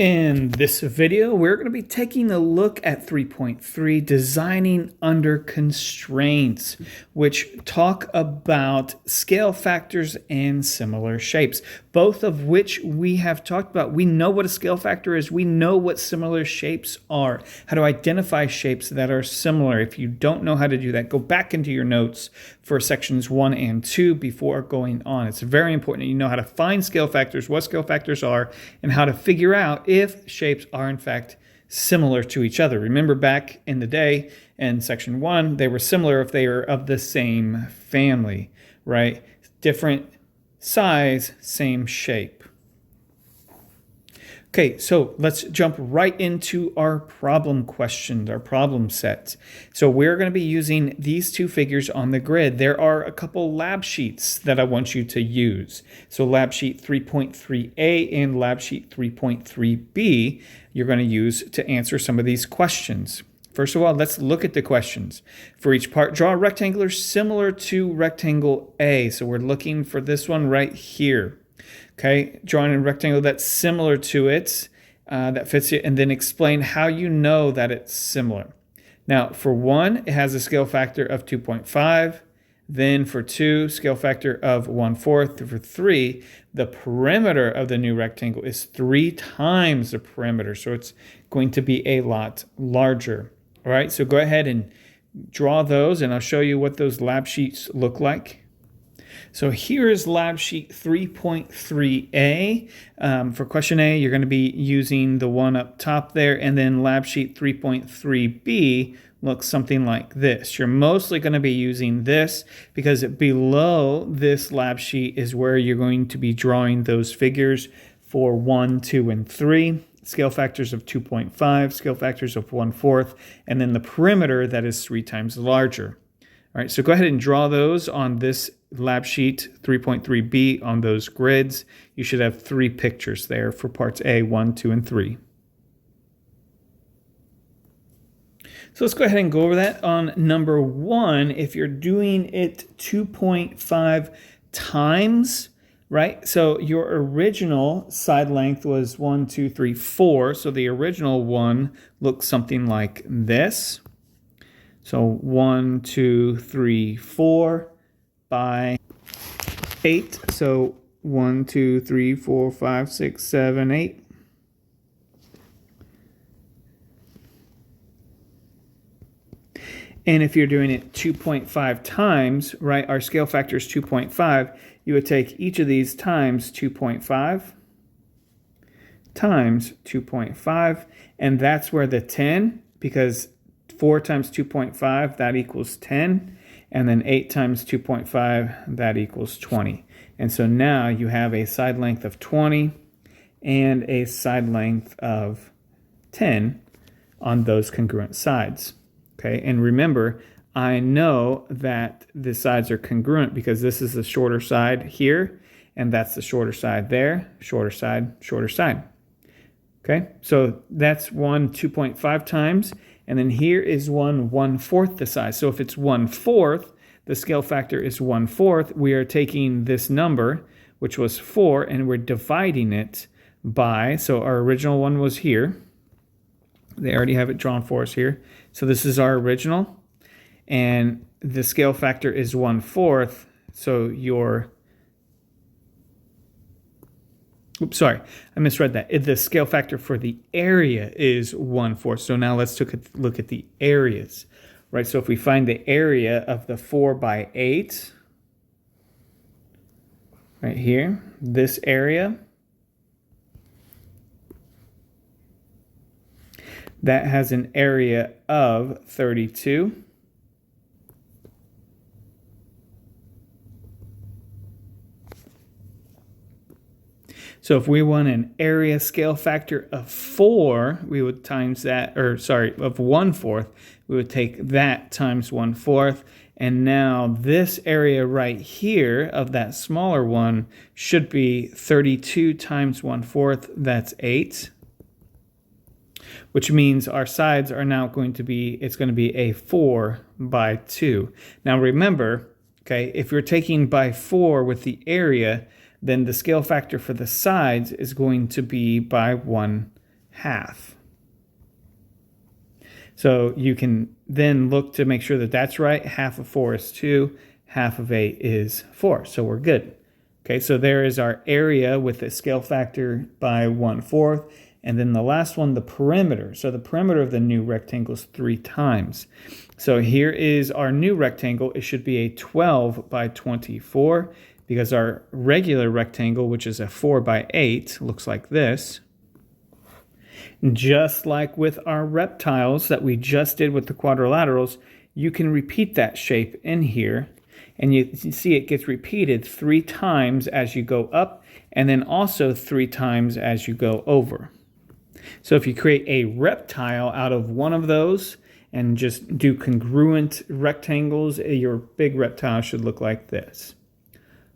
In this video, we're going to be taking a look at 3.3, Designing Under Constraints, which talk about scale factors and similar shapes, both of which we have talked about. We know what a scale factor is. We know what similar shapes are, how to identify shapes that are similar. If you don't know how to do that, go back into your notes for sections 1 and 2 before going on. It's very important that you know how to find scale factors, what scale factors are, and how to figure out if shapes are in fact similar to each other. Remember back in the day in section 1, they were similar if they are of the same family, right? Different size, same shape. Okay, so let's jump right into our problem questions, our problem sets. So we're going to be using these two figures on the grid. There are a couple lab sheets that I want you to use. So lab sheet 3.3a and lab sheet 3.3b, you're going to use to answer some of these questions. First of all, let's look at the questions. For each part, draw a rectangle similar to rectangle A. So we're looking for this one right here. Okay, drawing a rectangle that's similar to it, that fits it, and then explain how you know that it's similar. Now, for 1, it has a scale factor of 2.5. Then for 2, scale factor of 1/4. For 3, the perimeter of the new rectangle is 3 times the perimeter, so it's going to be a lot larger. All right, so go ahead and draw those, and I'll show you what those lab sheets look like. So here is lab sheet 3.3a. For question A, you're going to be using the one up top there, and then lab sheet 3.3b looks something like this. You're mostly going to be using this because below this lab sheet is where you're going to be drawing those figures for 1, 2, and 3. Scale factors of 2.5, scale factors of 1/4, and then the perimeter that is 3 times larger. All right, so go ahead and draw those on this lab sheet 3.3b on those grids. You should have 3 pictures there for parts A, 1, 2, and 3. So let's go ahead and go over that on number 1. If you're doing it 2.5 times, right? So your original side length was 1, 2, 3, 4. So the original one looks something like this. So 1, 2, 3, 4 by 8. So 1, 2, 3, 4, 5, 6, 7, 8. And if you're doing it 2.5 times, right, our scale factor is 2.5, you would take each of these times 2.5 times 2.5, and that's where the 10, because 4 times 2.5, that equals 10. And then 8 times 2.5, that equals 20. And so now you have a side length of 20 and a side length of 10 on those congruent sides. Okay, and remember, I know that the sides are congruent because this is the shorter side here, and that's the shorter side there, shorter side, shorter side. Okay, so that's one 2.5 times. And then here is one 1/4 the size. So if it's 1/4, the scale factor is 1/4. We are taking this number, which was 4, and we're dividing it by, so our original one was here. They already have it drawn for us here. So this is our original, and the scale factor is 1/4. So your oops, sorry, I misread that. The scale factor for the area is 1/4. So now let's look at the areas, right? So if we find the area of the 4 by 8, right here, this area, that has an area of 32. So if we want an area scale factor of 4, we would times that, or sorry, of 1/4, we would take that times 1/4. And now this area right here of that smaller one should be 32 times 1/4, that's 8. Which means our sides are now going to be, it's going to be a 4 by 2. Now remember, okay, if you're taking by 4 with the area, then the scale factor for the sides is going to be by 1 half. So you can then look to make sure that that's right. Half of 4 is 2. Half of 8 is 4. So we're good. Okay, so there is our area with a scale factor by 1/4. And then the last one, the perimeter. So the perimeter of the new rectangle is 3 times. So here is our new rectangle. It should be a 12 by 24 because our regular rectangle, which is a 4 by 8, looks like this. Just like with our reptiles that we just did with the quadrilaterals, you can repeat that shape in here. And you see it gets repeated 3 times as you go up, and then also 3 times as you go over. So if you create a reptile out of one of those and just do congruent rectangles, your big reptile should look like this.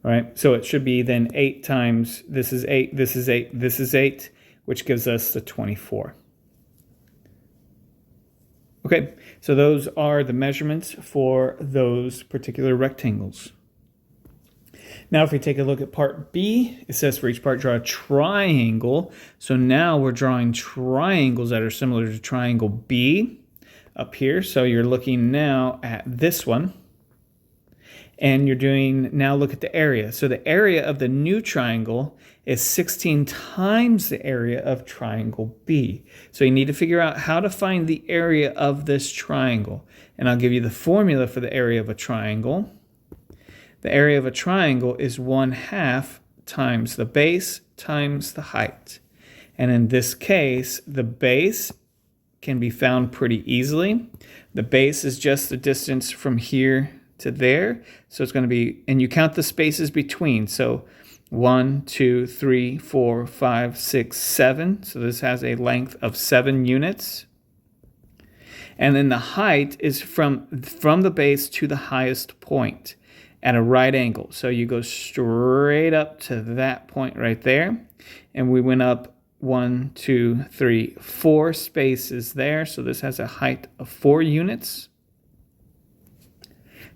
All right, so it should be then 8 times, this is 8, this is 8, this is 8, which gives us the 24. Okay, so those are the measurements for those particular rectangles. Now, if we take a look at part B, it says for each part, draw a triangle. So now we're drawing triangles that are similar to triangle B up here. So you're looking now at this one. And you're doing, now look at the area. So the area of the new triangle is 16 times the area of triangle B. So you need to figure out how to find the area of this triangle. And I'll give you the formula for the area of a triangle. The area of a triangle is 1/2 times the base times the height. And in this case, the base can be found pretty easily. The base is just the distance from here to there. So it's going to be, and you count the spaces between. So 1, 2, 3, 4, 5, 6, 7. So this has a length of 7 units. And then the height is from the base to the highest point at a right angle. So you go straight up to that point right there. And we went up 1, 2, 3, 4 spaces there. So this has a height of 4 units.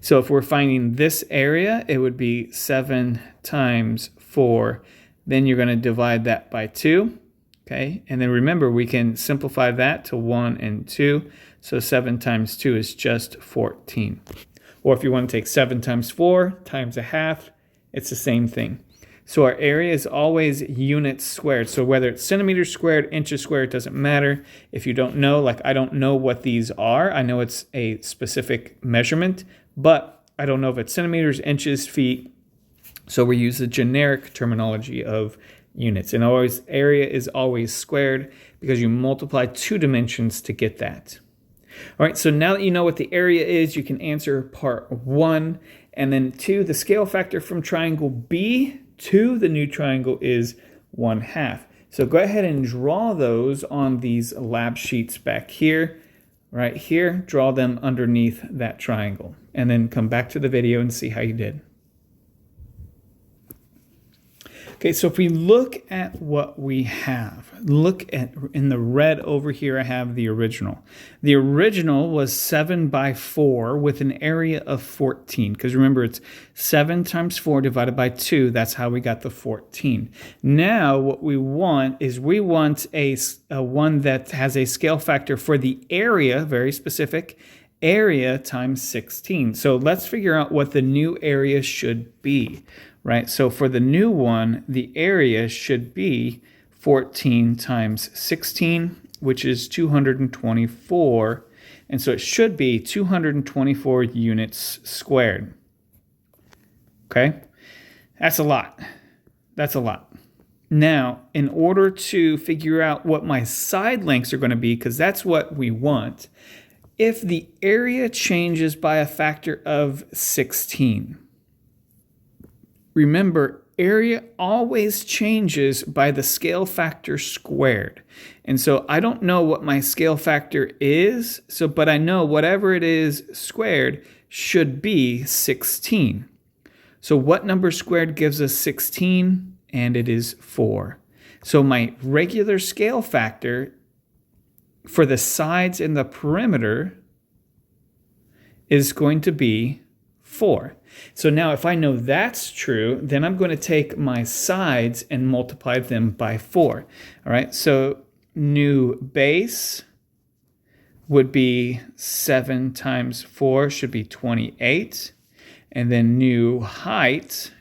So if we're finding this area, it would be 7 times 4. Then you're going to divide that by 2. Okay, and then remember, we can simplify that to 1 and 2. So 7 times 2 is just 14. Or if you want to take 7 times 4 times 1/2, it's the same thing. So our area is always units squared. So whether it's centimeters squared, inches squared, it doesn't matter. If you don't know, like I don't know what these are. I know it's a specific measurement, but I don't know if it's centimeters, inches, feet. So we use the generic terminology of units. And always, area is always squared because you multiply 2 dimensions to get that. All right, so now that you know what the area is, you can answer part 1. And then 2, the scale factor from triangle B to the new triangle is 1/2. So go ahead and draw those on these lab sheets back here. Right here, draw them underneath that triangle. And then come back to the video and see how you did. Okay, so if we look at what we have, look at in the red over here, I have the original. The original was 7 by 4 with an area of 14. Because remember, it's 7 times 4 divided by 2. That's how we got the 14. Now, what we want is we want a one that has a scale factor for the area, very specific, area times 16. So let's figure out what the new area should be. Right, so for the new one, the area should be 14 times 16, which is 224. And so it should be 224 units squared. Okay, that's a lot. That's a lot. Now, in order to figure out what my side lengths are going to be, because that's what we want, if the area changes by a factor of 16, remember, area always changes by the scale factor squared. And so I don't know what my scale factor is, but I know whatever it is squared should be 16. So what number squared gives us 16? And it is 4. So my regular scale factor for the sides and the perimeter is going to be 4. So now if I know that's true, then I'm going to take my sides and multiply them by 4. All right, so new base would be 7 times 4 should be 28. And then new height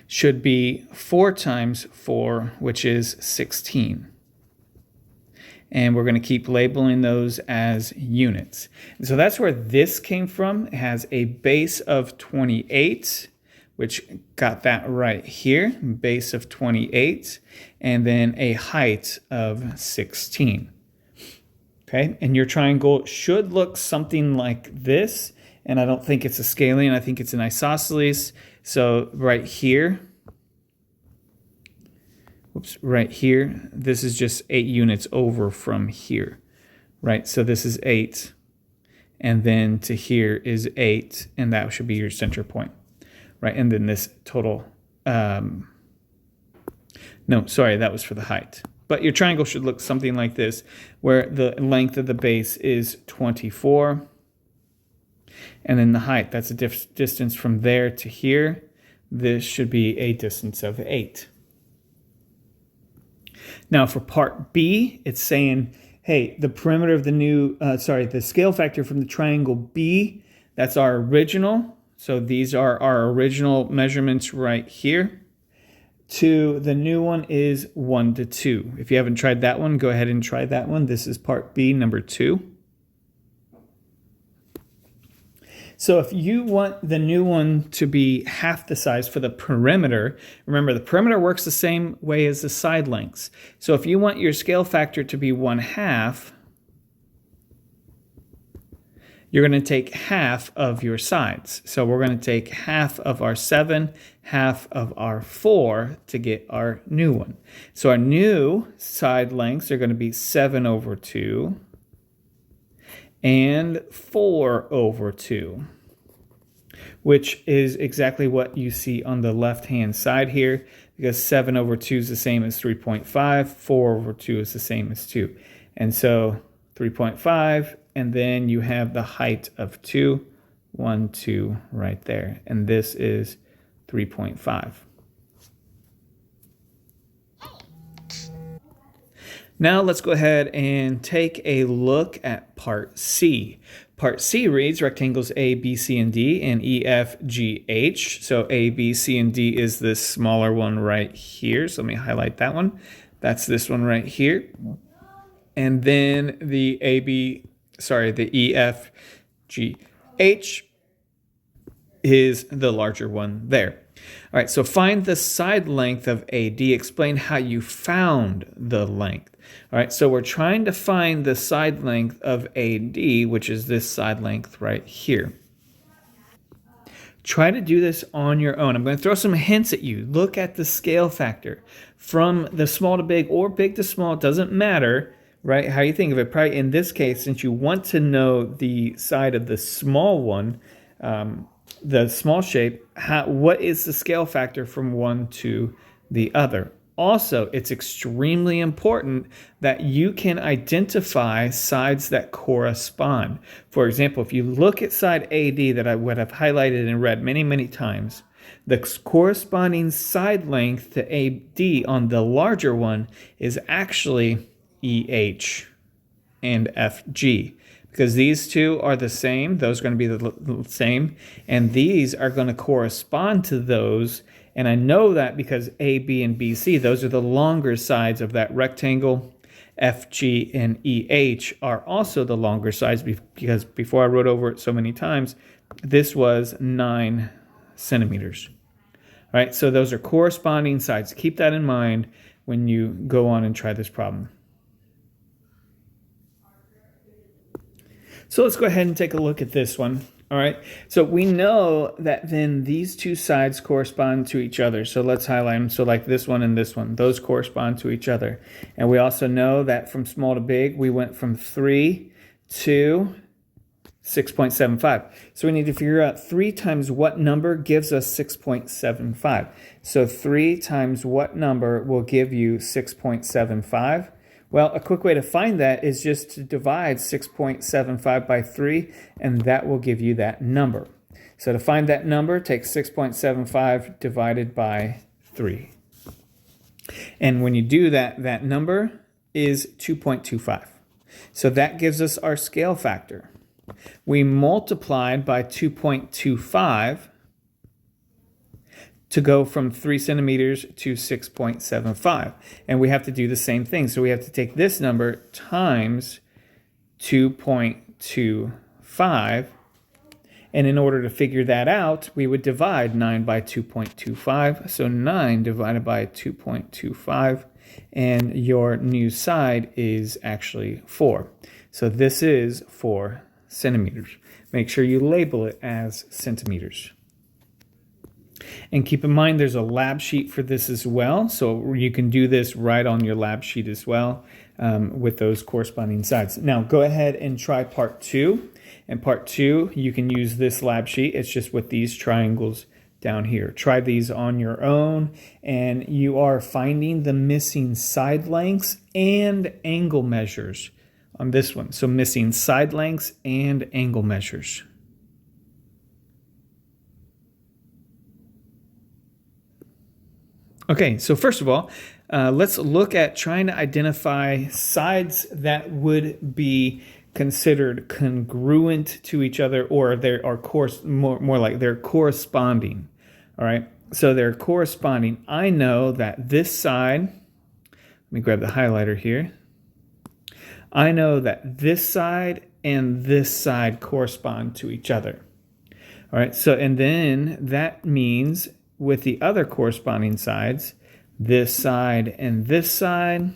should be 4 times 4, which is 16. And we're going to keep labeling those as units. And so that's where this came from. It has a base of 28, which got that right here, base of 28, and then a height of 16. Okay, and your triangle should look something like this. And I don't think it's a scalene, I think it's an isosceles. So right here, right here, this is just 8 units over from here, right? So this is 8, and then to here is 8, and that should be your center point, right? And then this total, no, sorry, that was for the height. But your triangle should look something like this, where the length of the base is 24, and then the height, that's a distance from there to here. This should be a distance of 8. Now for part B, it's saying, hey, the perimeter of the new, the scale factor from the triangle B, that's our original. So these are our original measurements right here. To the new one is 1 to 2. If you haven't tried that one, go ahead and try that one. This is part B, number 2. So if you want the new one to be half the size for the perimeter, remember the perimeter works the same way as the side lengths. So if you want your scale factor to be 1/2, you're going to take half of your sides. So we're going to take half of our 7, half of our 4 to get our new one. So our new side lengths are going to be 7/2 and 4/2, which is exactly what you see on the left-hand side here, because 7/2 is the same as 3.5, 4/2 is the same as 2. And so 3.5, and then you have the height of 2, 1, 2 right there. And this is 3.5. Now let's go ahead and take a look at part C. Part C reads rectangles A, B, C, and D, and E, F, G, H. So A, B, C, and D is this smaller one right here. So let me highlight that one. That's this one right here. And then the the E, F, G, H is the larger one there. All right, so find the side length of AD. Explain how you found the length. All right, so we're trying to find the side length of AD, which is this side length right here. Try to do this on your own. I'm going to throw some hints at you. Look at the scale factor. From the small to big or big to small, it doesn't matter, right, how you think of it. Probably in this case, since you want to know the side of the small one, the small shape, what is the scale factor from one to the other? Also, it's extremely important that you can identify sides that correspond. For example, if you look at side AD that I would have highlighted and read many, many times, the corresponding side length to AD on the larger one is actually EH and FG. Because these two are the same, those are going to be the same, and these are going to correspond to those. And I know that because A, B, and BC, those are the longer sides of that rectangle. FG and EH are also the longer sides because before I wrote over it so many times, this was 9 centimeters. All right, so those are corresponding sides. Keep that in mind when you go on and try this problem. So let's go ahead and take a look at this one. All right, so we know that then these two sides correspond to each other. So let's highlight them. So like this one and this one, those correspond to each other. And we also know that from small to big, we went from 3 to 6.75. So we need to figure out 3 times what number gives us 6.75. So 3 times what number will give you 6.75? Well, a quick way to find that is just to divide 6.75 by 3, and that will give you that number. So to find that number, take 6.75 divided by 3. And when you do that, that number is 2.25. So that gives us our scale factor. We multiplied by 2.25 to go from 3 centimeters to 6.75. And we have to do the same thing. So we have to take this number times 2.25. And in order to figure that out, we would divide 9 by 2.25. So 9 divided by 2.25. And your new side is actually 4. So this is 4 centimeters. Make sure you label it as centimeters. And keep in mind there's a lab sheet for this as well. So you can do this right on your lab sheet as well with those corresponding sides. Now go ahead and try part 2. In part 2, you can use this lab sheet. It's just with these triangles down here. Try these on your own, and you are finding the missing side lengths and angle measures on this one. So missing side lengths and angle measures. Okay, so first of all, let's look at trying to identify sides that would be considered congruent to each other, or they are more like they're corresponding. All right, so they're corresponding. I know that this side, let me grab the highlighter here. I know that this side and this side correspond to each other. All right, so and then that means with the other corresponding sides, this side and this side,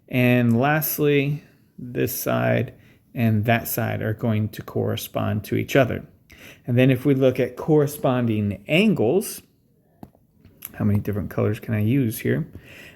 and lastly, this side and that side are going to correspond to each other. And then if we look at corresponding angles, how many different colors can I use here?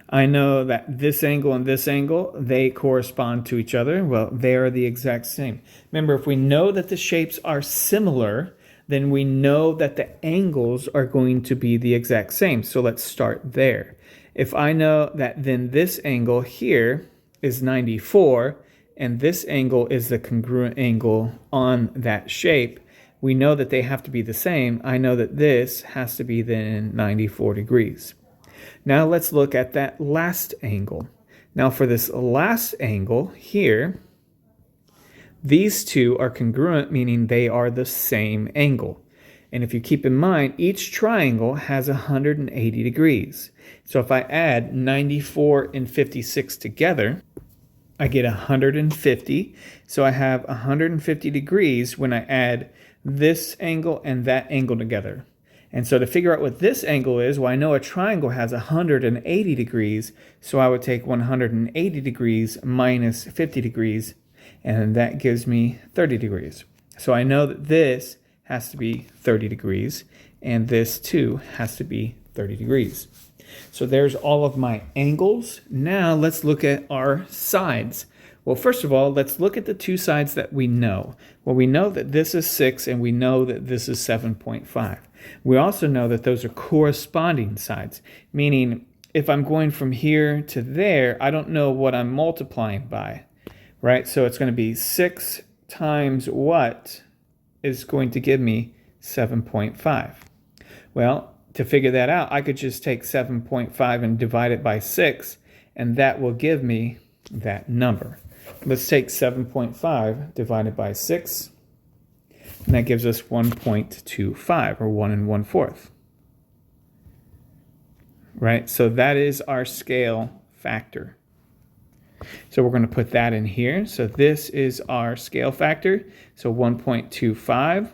I know that this angle and this angle, they correspond to each other. Well, they are the exact same. Remember, if we know that the shapes are similar, then we know that the angles are going to be the exact same. So let's start there. If I know that then this angle here is 94, and this angle is the congruent angle on that shape, we know that they have to be the same. I know that this has to be then 94 degrees. Now let's look at that last angle. Now for this last angle here, these two are congruent, meaning they are the same angle. And if you keep in mind, each triangle has 180 degrees. So if I add 94 and 56 together, I get 150. So I have 150 degrees when I add this angle and that angle together. And so to figure out what this angle is, well, I know a triangle has 180 degrees. So I would take 180 degrees minus 50 degrees, and that gives me 30 degrees. So I know that this has to be 30 degrees, and this too has to be 30 degrees. So there's all of my angles. Now let's look at our sides. Well, first of all, let's look at the two sides that we know. Well, we know that this is 6 and we know that this is 7.5. We also know that those are corresponding sides, meaning if I'm going from here to there, I don't know what I'm multiplying by, right? So it's going to be 6 times what is going to give me 7.5. Well, to figure that out, I could just take 7.5 and divide it by 6, and that will give me that number. Let's take 7.5 divided by 6, and that gives us 1.25, or 1 1/4. Right? So that is our scale factor. So we're going to put that in here. So this is our scale factor. So 1.25.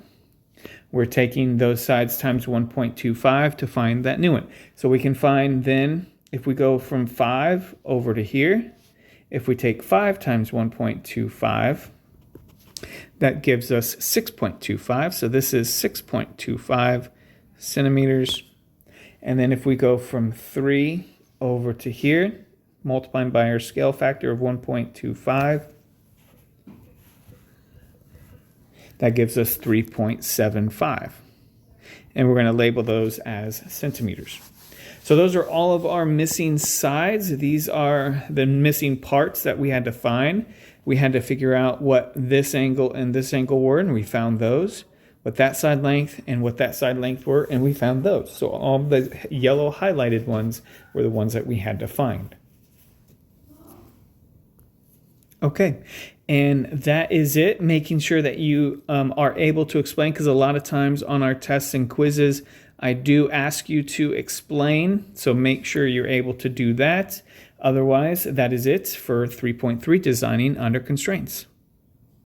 We're taking those sides times 1.25 to find that new one. So we can find then, if we go from 5 over to here, if we take 5 times 1.25, that gives us 6.25. So this is 6.25 centimeters. And then if we go from 3 over to here, multiplying by our scale factor of 1.25, that gives us 3.75. And we're going to label those as centimeters. So those are all of our missing sides. These are the missing parts that we had to find. We had to figure out what this angle and this angle were, and we found those. what that side length and what that side length were, and we found those. So all the yellow highlighted ones were the ones that we had to find. Okay, and that is it. Making sure that you are able to explain, because a lot of times on our tests and quizzes, I do ask you to explain, so make sure you're able to do that. Otherwise, that is it for 3.3, Designing Under Constraints.